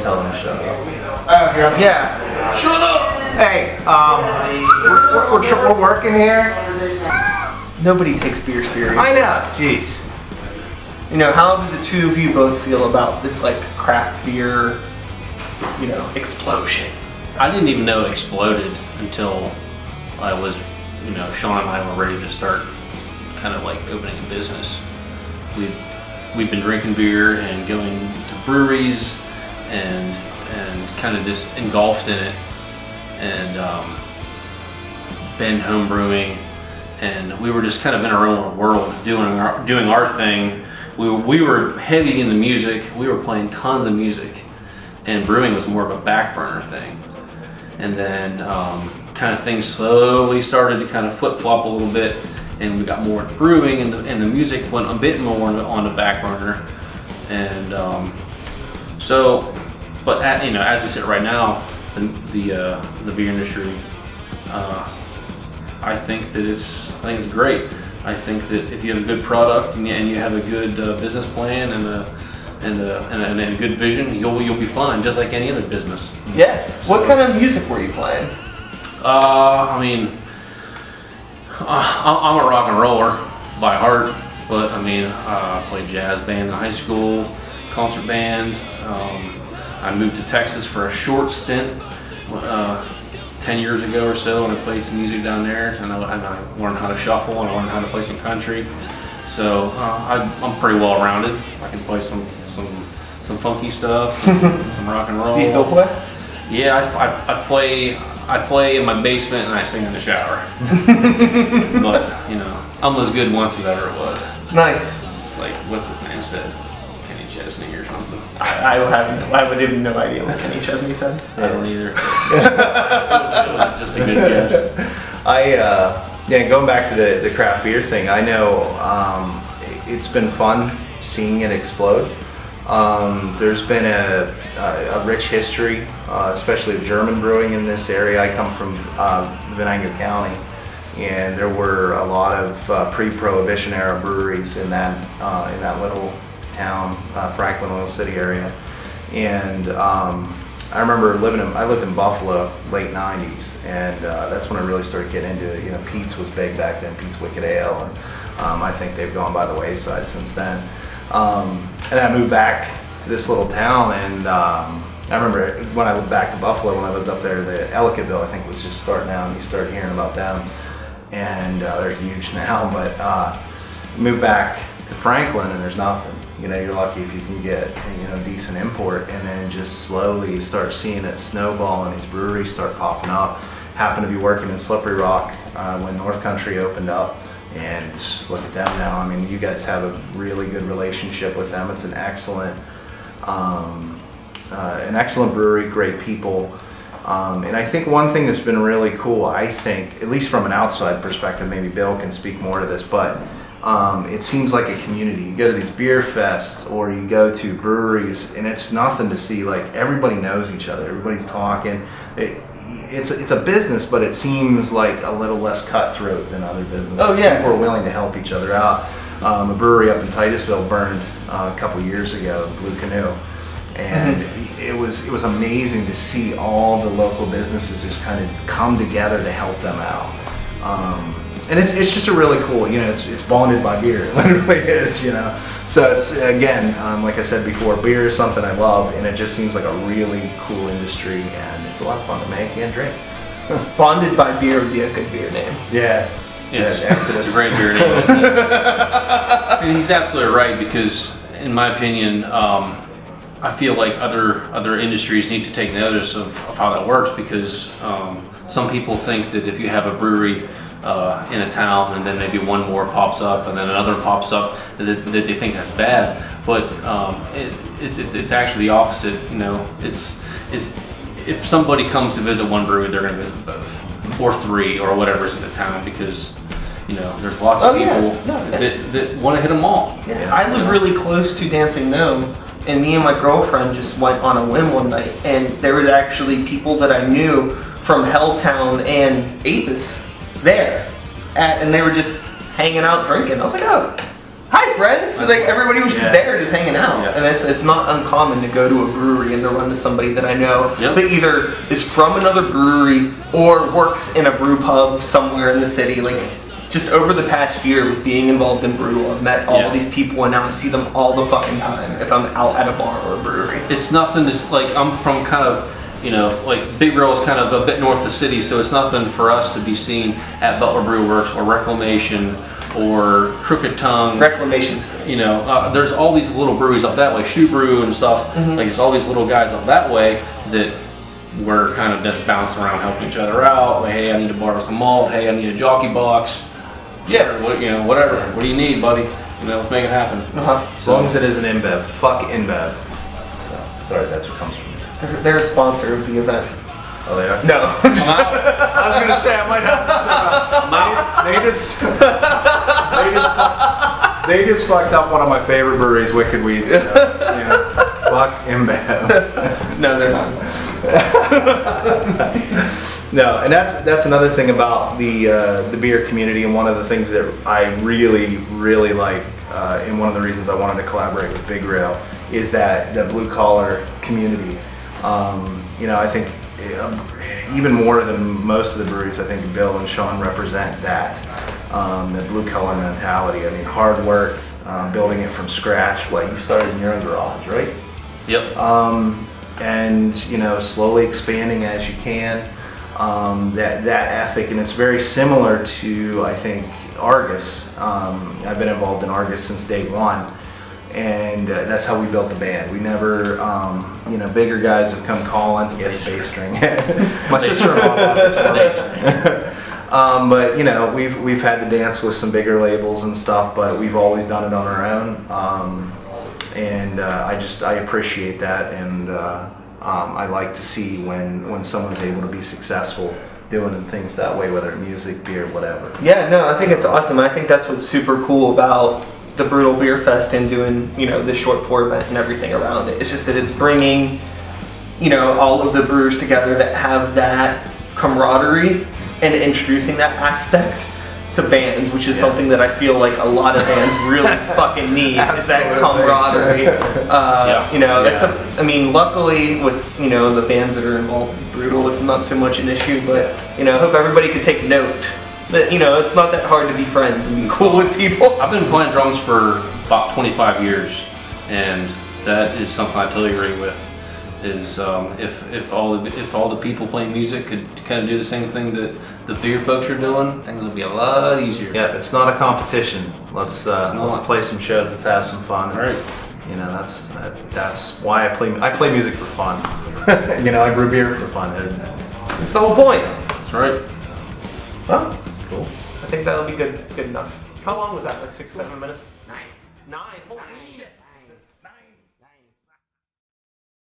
tell him to shut up. Yeah. Shut up! Hey, we're working here. Nobody takes beer seriously. I know. Jeez. You know, how do the two of you both feel about this like craft beer, you know, explosion? I didn't even know it exploded until I was, you know, Sean and I were ready to start kind of like opening a business. We've been drinking beer and going to breweries and kind of just engulfed in it, and been home brewing, and we were just kind of in our own world doing our thing. We were heavy in the music. We were playing tons of music, and brewing was more of a back burner thing. And then kind of things slowly started to kind of flip-flop a little bit, and we got more into brewing, and the music went a bit more on the back burner. And but you know, as we sit right now, the beer industry, I think it's great. I think that if you have a good product and you have a good business plan and a good vision, you'll be fine, just like any other business. Yeah. So, what kind of music were you playing? I mean, I'm a rock and roller by heart, but I mean, I played jazz band in high school, concert band. I moved to Texas for a short stint 10 years ago or so, and I played some music down there, and I learned how to shuffle, and I learned how to play some country. So I'm pretty well rounded. I can play some funky stuff, some rock and roll. Do you still play? Yeah, I play in my basement and I sing in the shower. But you know, I'm as good once as ever was. Nice. It's like, what's his name said? Kenny Chesney or something. I would have no idea what Kenny Chesney said. I don't either. It was just a good guess. Yeah, going back to the craft beer thing, I know it's been fun seeing it explode. There's been a rich history, especially of German brewing in this area. I come from Venango County, and there were a lot of pre-Prohibition era breweries in that little town, Franklin, Oil City area. And I remember I lived in Buffalo, late 90s, and that's when I really started getting into it. You know, Pete's was big back then, Pete's Wicked Ale, and I think they've gone by the wayside since then. And I moved back to this little town, and I remember when I went back to Buffalo, when I lived up there, the Ellicottville, I think, was just starting out, and you started hearing about them, and they're huge now, but moved back to Franklin, and there's nothing. You know, you're lucky if you can get, you know, decent import, and then just slowly you start seeing it snowball, and these breweries start popping up. Happened to be working in Slippery Rock when North Country opened up, and look at them now. I mean, you guys have a really good relationship with them. It's an excellent brewery, great people. And I think one thing that's been really cool, I think, at least from an outside perspective, maybe Bill can speak more to this, but it seems like a community. You go to these beer fests or you go to breweries, and it's nothing to see. Like, everybody knows each other. Everybody's talking. It's a business, but it seems like a little less cutthroat than other businesses. Oh yeah. People are willing to help each other out. A brewery up in Titusville burned a couple years ago, Blue Canoe, and it was amazing to see all the local businesses just kind of come together to help them out. And it's just a really cool, you know, it's bonded by beer. It literally is, you know. So it's, again, like I said before, beer is something I love, and it just seems like a really cool industry, and it's a lot of fun to make and drink. Bonded by beer would be a good beer name. Yeah. It's a great beer name. And he's absolutely right, because in my opinion, I feel like other industries need to take notice of how that works, because some people think that if you have a brewery in a town, and then maybe one more pops up, and then another pops up, that they think that's bad. But it's actually the opposite. You know, it's if somebody comes to visit one brewery, they're going to visit both, or three, or whatever's in the town, because you know there's lots of people that want to hit them all. Yeah. I live really close to Dancing Gnome, and me and my girlfriend just went on a whim one night, and there was actually people that I knew from Helltown and Apis there, and they were just hanging out drinking. I was like, oh, hi friends. Like everybody was just there, just hanging out, Yeah. and it's not uncommon to go to a brewery and to run to somebody that I know Yep. that either is from another brewery or works in a brew pub somewhere in the city. Like just over the past year with being involved in Brewtal, I've met all these people, and now I see them all the fucking time if I'm out at a bar or a brewery. It's nothing to, like, I'm from kind of, you know, like Big Rail is kind of a bit north of the city, so it's nothing for us to be seen at Butler Brew Works or Reclamation or Crooked Tongue. Reclamation's great. You know, there's all these little breweries up that way, Shoe Brew and stuff. Like there's all these little guys up that way that we're kind of just bouncing around helping each other out. Like, hey, I need to borrow some malt. Hey, I need a jockey box. Yeah. What, you know, whatever. What do you need, buddy? You know, let's make it happen. As long as it is an InBev. Fuck InBev. So, sorry, that's what comes from me. They're a sponsor of the event. Oh, they are? No. I was gonna say I might have to they just fucked up one of my favorite breweries, Wicked Weeds. So, you know, fuck InBev. No, they're not. No, and that's another thing about the beer community, and one of the things that I really like, and one of the reasons I wanted to collaborate with Big Rail is that blue collar community. You know, I think even more than most of the breweries, I think Bill and Sean represent that, the blue collar mentality. I mean, hard work, building it from scratch. What, you started in your own garage, right? Yep. And you know, slowly expanding as you can. That ethic, and it's very similar to, I think, Argus. I've been involved in Argus since day one, and that's how we built the band. We never, you know, bigger guys have come calling to get a bass string. My sister-in-law bought this for me. But you know, we've had to dance with some bigger labels and stuff, but we've always done it on our own. And I appreciate that, and I like to see when someone's able to be successful doing things that way, whether it's music, beer, whatever. Yeah, no, I think it's awesome. I think that's what's super cool about the Brewtal Beer Fest and doing, you know, this short pour event and everything around it. It's just that it's bringing, you know, all of the brewers together that have that camaraderie and introducing that aspect to bands, which is something that I feel like a lot of bands really fucking need, is that camaraderie. You know, I mean, luckily with, you know, the bands that are involved in Brewtal, it's not so much an issue, but, you know, I hope everybody could take note that, you know, it's not that hard to be friends and be cool with people. I've been playing drums for about 25 years, and that is something I totally agree with. Is if all the people playing music could kind of do the same thing that the beer folks are doing, things would be a lot easier. Yeah, it's not a competition. Let's play some shows. Let's have some fun. All right. You know, that's why I play music for fun. You know, I brew beer for fun. It's the whole point. That's right. Well, Cool. I think that'll be good enough. How long was that? Like 6, 7 minutes? 9. Holy shit.